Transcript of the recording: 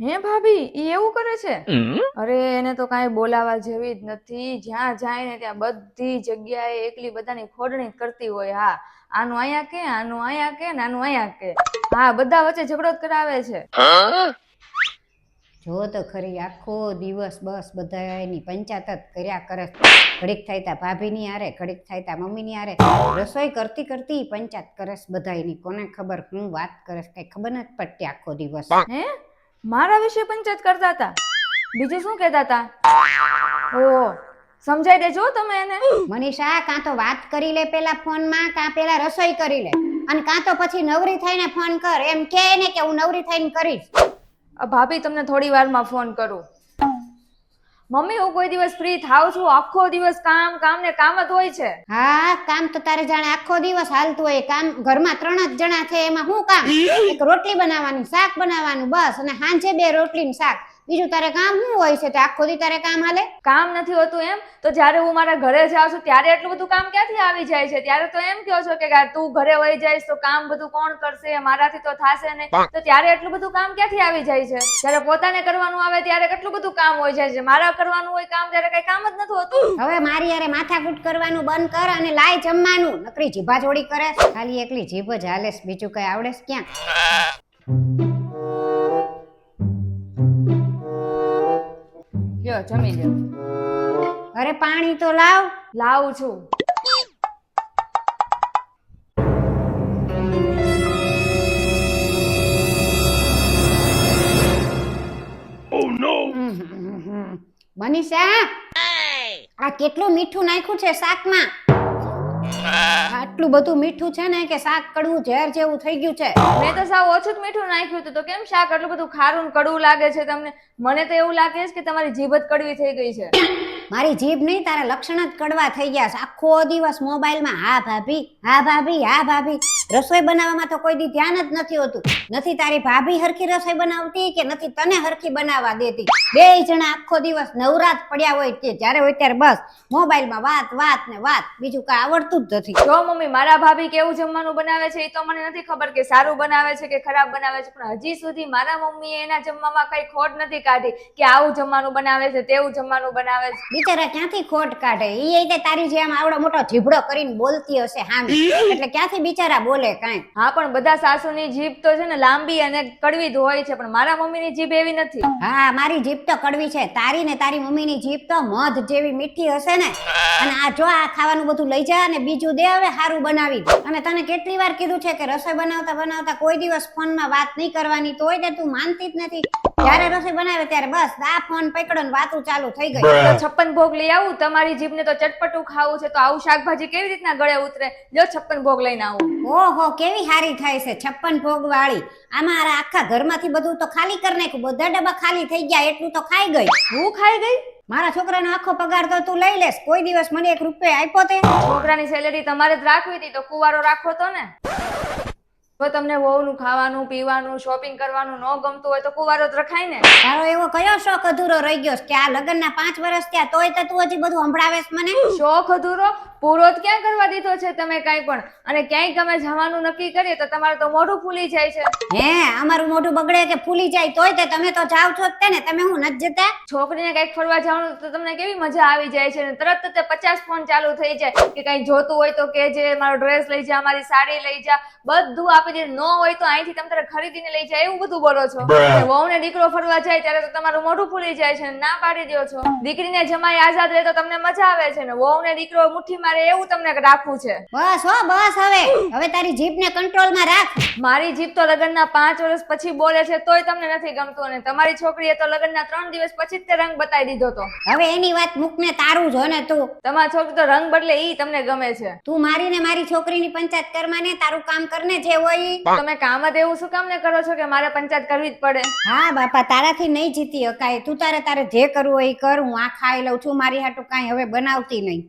હે ભાભી ઈ એવું કરે છે? અરે એને તો કાંઈ બોલાવા જેવી જ નથી. જ્યાં જાય ને ત્યાં બધી જગ્યાએ એકલી બધાની ખોડણી કરતી હોય. હા, આનું અહીંયા કે, આનું અહીંયા કે, આનું અહીંયા કે. હા, બધા વચ્ચે ઝઘડો જ કરાવે છે. જો તો ખરી આખો દિવસ બસ બધાની પંચાયત જ કર્યા કરે. ઘડીક થાય તા ભાભીની હારે, ઘડીક થાય તા મમ્મીની હારે, રસોઈ કરતી કરતી પંચાયત કરેસ બધાયની. કોને ખબર હું વાત કરેસ કઈ ખબર નથી પડતી આખો દિવસ. હે, મારા વિશે પંચાયત કરતા હતા? બીજું શું કહેતા હતા? ઓહો, સમજાઈ દેજો તમે એને. મનીષા, કાં તો વાત કરી લે પેલા ફોનમાં, કાં પેલા રસોઈ કરી લે, અને કાં તો પછી નવરી થઈને ફોન કર. એમ કે ને કે હું નવરી થઈને કરીશ. ભાભી તમને થોડી વારમાં ફોન કરું. મમ્મી, હું કોઈ દિવસ ફ્રી થાવ છું? આખો દિવસ કામ કામ ને કામ જ હોય છે. હા, કામ તો તારે જાણે આખો દિવસ હાલતું હોય. કામ ઘરમાં 3 જ જણા છે, એમાં શું કામ? એક રોટલી બનાવવાની, શાક બનાવવાનું, બસ. અને સાંજે 2 રોટલી ને શાક. બીજું તારે કામ શું હોય છે? તે આખો દી તારે કામ હાલે? કામ નથી હોતું એમ? તો જ્યારે હું મારા ઘરે જાઉં છું ત્યારે એટલું બધું કામ ક્યાંથી આવી જાય છે? ત્યારે તો એમ કહો છો કે તું ઘરે વહી જઈશ તો કામ બધું કોણ કરશે? મારાથી તો થાશે નહીં. તો ત્યારે એટલું બધું કામ ક્યાંથી આવી જાય છે? જ્યારે પોતાને કરવાનું આવે ત્યારે કેટલું બધું કામ હોય જાય છે. મારા કરવાનું હોય કામ ત્યારે કઈ કામ જ નથી હોતું. હવે મારી યારે માથાકૂટ કરવાનું બંધ કર અને લાય જમવાનું. નકરી જીભા જોડી કરે. ખાલી એકલી જીભ જ હાલેસ, બીજું કઈ આવડેસ ક્યાં? લ્યો, જમી લ્યો. અરે પાણી તો લાવ. લાવું છું. મનીષા, આ કેટલું મીઠું નાખ્યું છે શાકમાં? આટલું બધું મીઠું છે ને કે શાક કડવું ઝેર જેવું થઈ ગયું છે. મેં તો સાવ ઓછું જ મીઠું નાખ્યું હતું. તો કેમ શાક આટલું બધું ખારું ને કડવું લાગે છે તમને? મને તો એવું લાગે છે કે તમારી જીભ જ કડવી થઈ ગઈ છે. મારી જીભ નહીં, તારા લક્ષણ જ કડવા થઈ ગયા છે. આખો દિવસ મોબાઈલમાં હા ભાભી, હા ભાભી, હા ભાભી. રસોઈ બનાવવામાં તો કોઈ દી ધ્યાન જ નથી હોતું. નથી તારી ભાભી હરખી રસોઈ બનાવતી કે નથી તને હરખી બનાવવા દેતી. 2 જણા આખો દિવસ નવરાત પડ્યા હોય કે જ્યારે હોય ત્યારે બસ મોબાઈલમાં વાત વાત ને વાત, બીજું કઈ આવડતું જ નથી. જો મમ્મી, મારા ભાભી કેવું જમવાનું બનાવે છે એ તો મને નથી ખબર કે સારું બનાવે છે કે ખરાબ બનાવે છે, પણ હજી સુધી મારા મમ્મીએ એના જમવામાં કઈ ખોટ નથી કાઢી કે આવું જમવાનું બનાવે છે, તેવું જમવાનું બનાવે છે. બિચારા ક્યાંથી ખોટ કાઢે? ઈ તારી જેમ આવડો મોટો જીભડો કરીને બોલતી હશે હામી, એટલે ક્યાંથી બિચારા બોલે કાંઈ? હા, પણ બધા સાસુની જીભ તો છે ને લાંબી અને કડવી જ હોય છે, પણ મારા મમ્મીની જીભ એવી નથી. હા, મારી જીભ તો કડવી છે. તારી ને તારી મમ્મીની જીભ તો મધ જેવી મીઠી હશે ને. અને આ જો આ ખાવાનું બધું લઈ જા અને બીજું દે હવે સારું બનાવી. અને તને કેટલી વાર કીધું છે કે રસોઈ બનાવતા બનાવતા કોઈ દિવસ ફોનમાં વાત નહીં કરવાની, તોય તે તું માનતી જ નથી. જ્યારે રસોઈ બનાવે ત્યારે બસ આ ફોન પકડો ને વાતું ચાલુ થઈ ગઈ. તો 56 ભોગ લઈ આવું? તમારી જીભને તો ચટપટું ખાવું છે, તો આવું શાકભાજી કેવી રીતના ગળે ઉતરે? જો 56 ભોગ લઈને આવું. ઓહો, કેવી હારી થાય છે 56 ભોગ વાળી. આમાં આખા ઘરમાંથી બધું તો ખાલી કરી નાખ્યું. બધા ડબ્બા ખાલી થઈ ગયા, એટલું તો ખાઈ ગઈ. હું ખાઈ ગઈ? મારા છોકરાનો આખો પગાર તો તું લઈ લેસ. કોઈ દિવસ મને 1 રૂપિયો આપ્યો તે? છોકરાની સેલેરી તમારે જ રાખવી હતી તો કુવારો રાખો તો ને. જો તમને વહુનું ખાવાનું પીવાનું શોપિંગ કરવાનું ન ગમતું હોય તો કુવારો જ રખાય ને. તારો એવો કયો શોખ અધૂરો રહી ગયો કે આ લગ્નના 5 વર્ષ થયા તોય તે તું હજી બધું સંભળાવેસ મને? શોખ અધૂરો પૂરો જ ક્યાં કરવા દીધો છે તમે કાંઈ પણ? અને ક્યાંય તમે જવાનું નક્કી કરીએ તો તમારે તો મોઢું ફૂલી જાય છે. હે, અમારું મોઢું બગડે કે ફૂલી જાય તોય તે તમે તો જાવ છો જ ને. તમે હું નથી જતા? છોકરીને કઈક ફરવા જવાનું તો તમને કેવી મજા આવી જાય છે, તરત જ 50 ફોન ચાલુ થઈ જાય કે કઈ જોતું હોય તો કે જે મારો ડ્રેસ લઈ જા, મારી સાડી લઈ જા, બધું આપી દે. ન હોય તો અહીંથી તમે તારે ખરીદીને લઈ જાય, એવું બધું બોલો છો. વહુ ને દીકરો ફરવા જાય ત્યારે તો તમારું મોઢું ફૂલી જાય છે, ના પાડી દો છો. દીકરીને જમાઈ આઝાદ રહે તો તમને મજા આવે છે ને વહુ ને દીકરો મુઠ્ઠી મારે એવું તમને રાખવું છે. બસ હો બસ. હવે તારી જીભને કંટ્રોલમાં રાખ. મારી જીભ તો લગ્નના 5 વર્ષ પછી બોલે છે તોય તમને નથી ગમતું, અને તમારી છોકરીએ તો લગ્નના 3 દિવસ પછી જ તે રંગ બતાવી દીધો તો. હવે એની વાત મૂકને, તારું જો ને તું. તમારી છોકરી તો રંગ બદલે ઈ તમને ગમે છે. તું મારી ને મારી છોકરીની પંચાયત કરવા ને, તારું કામ કરને જે હોય. તમે કામ જ એવું શું કામ ને કરો છો કે મારે પંચાયત કરવી જ પડે? હા બાપા, તારાથી નહીં જીતી હકાય. તું તારે જે કરવું હોય એ કર. હું આ ખાઈ લઉં છું. મારી હાટું કાંઈ હવે બનાવતી નહીં.